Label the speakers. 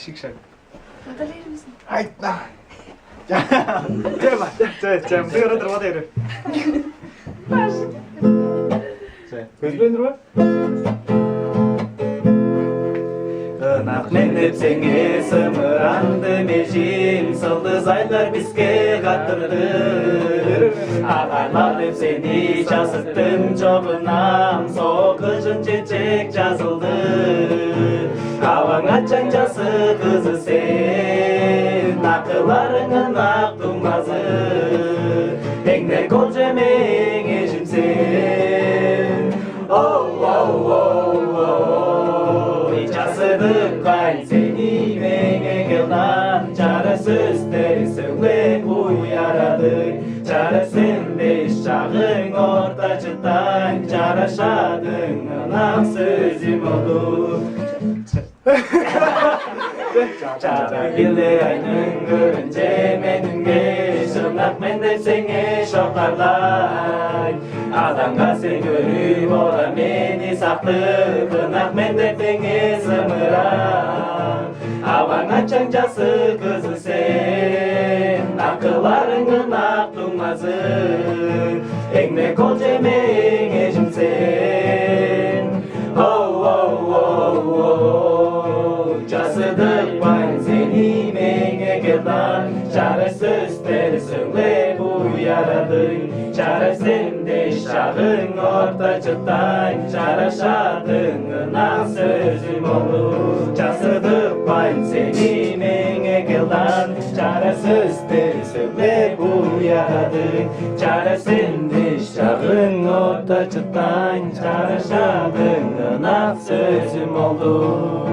Speaker 1: Şıkşak.
Speaker 2: Madalayır mısın?
Speaker 1: Aytma. Cema. Cem. Duyarı durma devri. Gözben durma. Inak mendep senge sımırandı mecim Sıldız aylar bizge kattırdı Ağarlar hep seni çasıttım çoğunam Soğukışın çiçek жазıldı Havan açan cası kızı sen Akılarının ak dumbazı Engde kol cemeng eşim sen Oh oh oh oh İçasıdık kay seni menge geldan Çaresiz dersin ve uyaradık Çaresin beş çağın orta çıtan Çaraşadın ınak sözüm oldu Çara gille aynın görünce menünge Şırnak mendep senge şokarlay Adamga sen görüp ola meni saklı Kınak mendep senge sımıran Havan açan cası kızı sen Akıllarının ak dummazı Engde kol cemeng eşim sen Oh oh oh oh Casıdık ben seni menge geldan Çaresiz dersin ve bu yaradın Çaresin de şahın orta çıtan Çaraşadın ınak sözüm olur Casıdık ben seni menge geldan Çaresiz dersin ve bu yaradın Çaresin de şahın orta çıtan Çaraşadın ınak sözüm olur